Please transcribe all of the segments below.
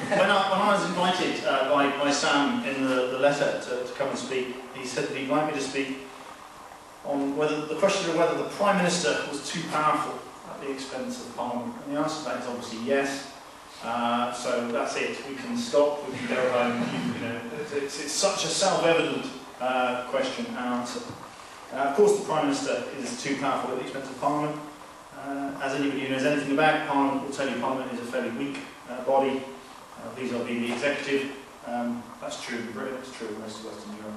when I was invited by Sam in the letter to come and speak, he said that he'd like me to speak on the question of whether the Prime Minister was too powerful at the expense of Parliament. And the answer to that is obviously yes. So that's it. We can stop. We can go home. You know, it's such a self-evident question and answer. Of course, the Prime Minister is too powerful at the expense of Parliament. As anybody who knows anything about Parliament will tell you, Parliament is a fairly weak body. Vis-à-vis the executive. That's true in Britain. It's true in most of Western Europe.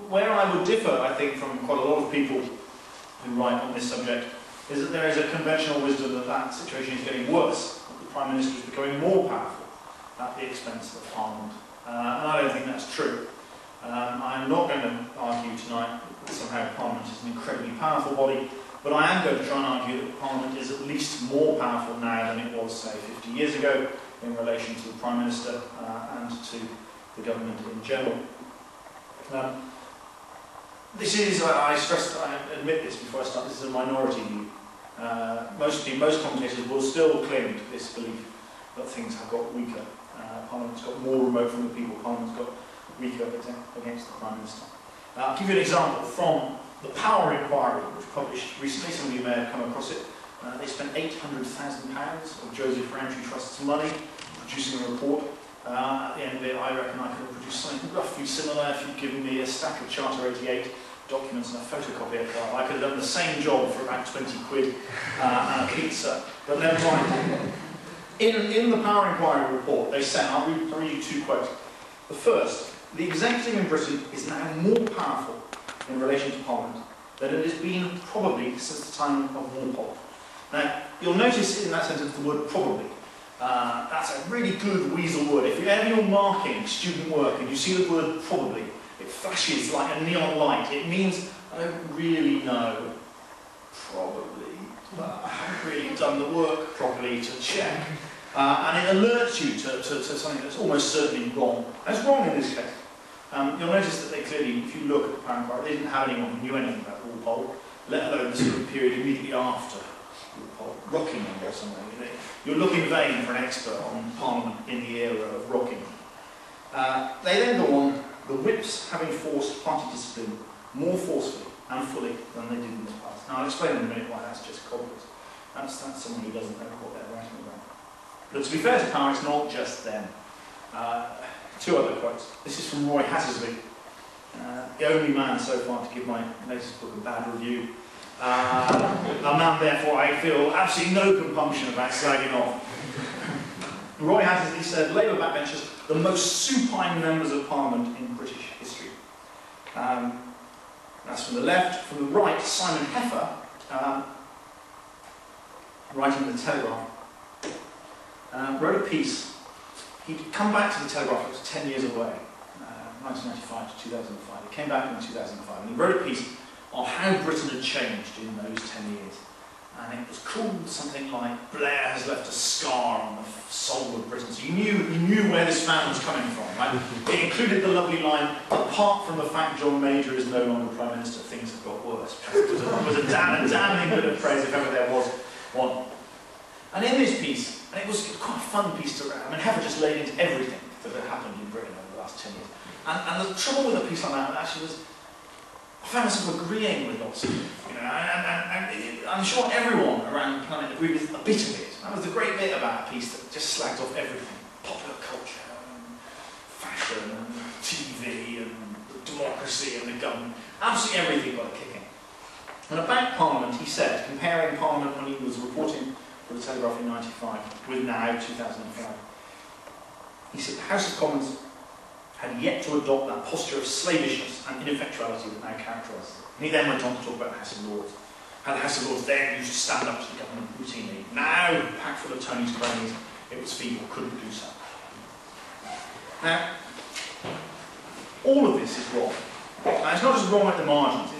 Where I would differ, I think, from quite a lot of people who write on this subject, is that there is a conventional wisdom that that situation is getting worse. That the Prime Minister is becoming more powerful at the expense of Parliament. And I don't think that's true. I'm not going to argue tonight that somehow Parliament is an incredibly powerful body, but I am going to try and argue that Parliament is at least more powerful now than it was, say, 50 years ago in relation to the Prime Minister and to the government in general. This is, I admit this before I start, this is a minority view. Most commentators will still cling to this belief that things have got weaker. Parliament's got more remote from the people, Parliament's got weaker against the Prime Minister. I'll give you an example from the Power Inquiry, which was published recently. Some of you may have come across it. They spent £800,000 of Joseph Rowntree Trust's money producing a report. At the end of it, I reckon I could have produced something roughly similar if you'd given me a stack of Charter 88 documents and a photocopier card. I could have done the same job for about 20 quid and a pizza. But never mind. In the Power Inquiry report, they say, I'll read you two quotes. The first, the executive in Britain is now more powerful in relation to Parliament than it has been probably since the time of Walpole. Now, you'll notice in that sentence the word probably. That's a really good weasel word. If you're marking student work and you see the word probably, it flashes like a neon light. It means, I don't really know, probably, but I haven't really done the work properly to check. And it alerts you to something that's almost certainly wrong. And it's wrong in this case. You'll notice that they clearly, if you look at the Power Inquiry, they didn't have anyone who knew anything about Walpole, let alone the sort of period immediately after Walpole, Rockingham or something. You'll look in vain for an expert on Parliament in the era of Rockingham. They then go on, the whips having forced party discipline more forcefully and fully than they did in the past. Now I'll explain in a minute why that's just cobblers. That's someone who doesn't know what they're writing about. But to be fair to Power, it's not just them. Two other quotes. This is from Roy Hattersley, the only man so far to give my latest book a bad review. A man, therefore, I feel absolutely no compunction about slagging off. Roy Hattersley said, Labour backbenchers, the most supine members of Parliament in British history. That's from the left. From the right, Simon Heffer, writing in the Telegraph, wrote a piece. He'd come back to the Telegraph, it was 10 years away, 1995 to 2005. He came back in 2005 and he wrote a piece on how Britain had changed in those 10 years. And it was called something like Blair has left a scar on the soul of Britain. So you knew where this man was coming from, right? It included the lovely line, apart from the fact John Major is no longer Prime Minister, things have got worse. It was a damning bit of praise if ever there was one. And in this piece, and it was quite a fun piece to read, I mean, Heffer just laid into everything that had happened in Britain over the last 10 years. And the trouble with a piece like that actually was, I found myself agreeing with lots of it, you know, and I'm sure everyone around the planet agreed with a bit of it. That was the great bit about a piece that just slagged off everything. Popular culture, and fashion, and TV, and democracy, and the government. Absolutely everything got a kicking. And about Parliament, he said, comparing Parliament when he was reporting for the Telegraph in '95 with now, 2005, he said the House of Commons had yet to adopt that posture of slavishness and ineffectuality that now characterises it. And he then went on to talk about the House of Lords. How the House of Lords then used to stand up to the government routinely. Now, packed full of Tony's cronies, it was feeble, couldn't do so. Now, all of this is wrong. Now, it's not just wrong at the margins,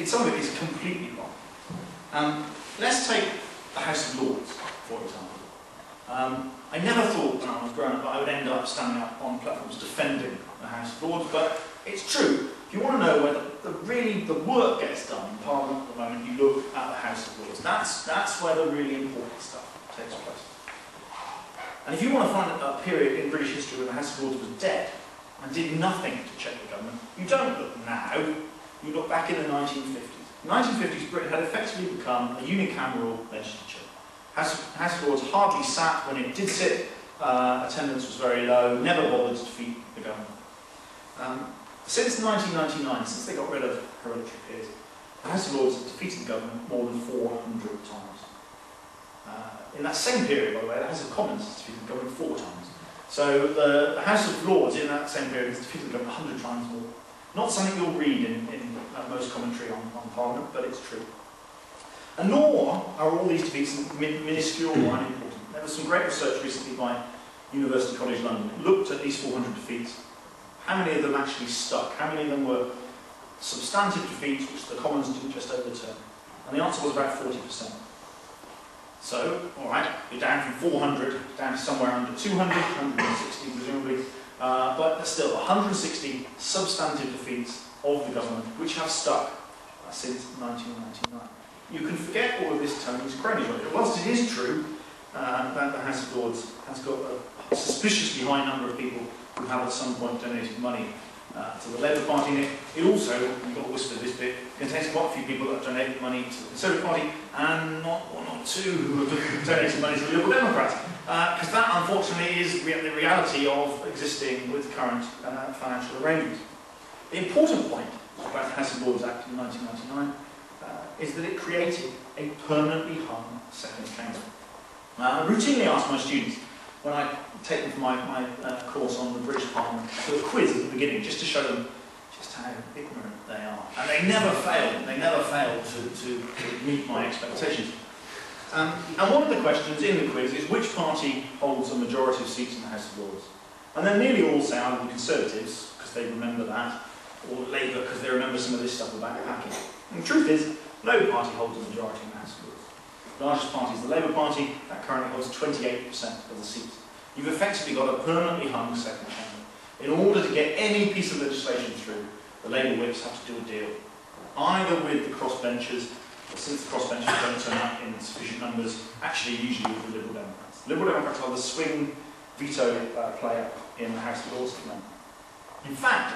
some of it is completely wrong. Let's take the House of Lords, for example. I never thought when I was growing up that I would end up standing up on platforms defending the House of Lords, but it's true. If you want to know where really the work gets done in Parliament at the moment, you look at the House of Lords. That's where the really important stuff takes place. And if you want to find a period in British history where the House of Lords was dead and did nothing to check the government, you don't look now, you look back in the 1950s. In the 1950s, Britain had effectively become a unicameral legislature. House of Lords hardly sat. When it did sit, attendance was very low, never bothered to defeat the government. Since 1999, since they got rid of hereditary peers, the House of Lords has defeated the government more than 400 times. In that same period, by the way, the House of Commons has defeated the government 4 times. So the House of Lords in that same period has defeated the government 100 times more. Not something you'll read in most commentary on Parliament, but it's true. And nor are all these defeats minuscule or unimportant. There was some great research recently by University College London. It looked at these 400 defeats. How many of them actually stuck? How many of them were substantive defeats which the Commons didn't just overturn? And the answer was about 40%. So, all right, you're down from 400 down to somewhere under 200, 160 presumably, but still 160 substantive defeats of the government which have stuck since 1999. You can forget all of this Tony's cronies. Whilst it is true that the House of Lords has got a suspiciously high number of people who have at some point donated money to the Labour Party, it also, you've got to whisper this bit, contains quite a few people that have donated money to the Conservative Party and not one or two who have donated money to the Liberal Democrats. Because that, unfortunately, is the reality of existing with current financial arrangements. The important point about the House of Lords Act in 1999 is that it created a permanently hung second chamber. I routinely ask my students, when I take them for my course on the British Parliament, to do a quiz at the beginning, just to show them just how ignorant they are. And they never fail to meet my expectations. And one of the questions in the quiz is which party holds a majority of seats in the House of Lords? And then nearly all say either the Conservatives, because they remember that, or Labour, because they remember some of this stuff about packing. And the truth is, no party holds a majority in the House of Lords. The largest party is the Labour Party, that currently holds 28% of the seats. You've effectively got a permanently hung second chamber. In order to get any piece of legislation through, the Labour whips have to do a deal. Either with the crossbenchers, or since the crossbenchers don't turn up in sufficient numbers, actually usually with the Liberal Democrats. The Liberal Democrats are the swing veto player in the House of Lords at the moment. In fact,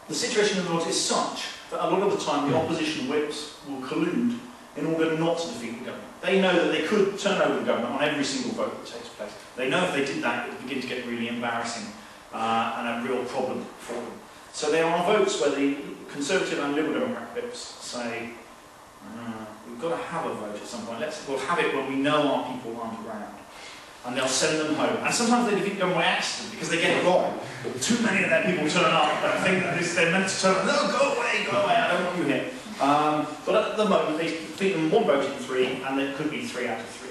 the situation in the Lords is such that a lot of the time the opposition whips will collude in order not to defeat the government. They know that they could turn over the government on every single vote that takes place. They know if they did that, it would begin to get really embarrassing and a real problem for them. So there are votes where the Conservative and Liberal Democrat whips say, we've got to have a vote at some point. We'll have it when we know our people aren't around. And they'll send them home. And sometimes they defeat the government by accident because they get it wrong. Too many of their people turn up and think that they're meant to turn up. No, go away, I don't want you here. But at the moment, they defeat them 1 vote in 3, and it could be 3 out of 3.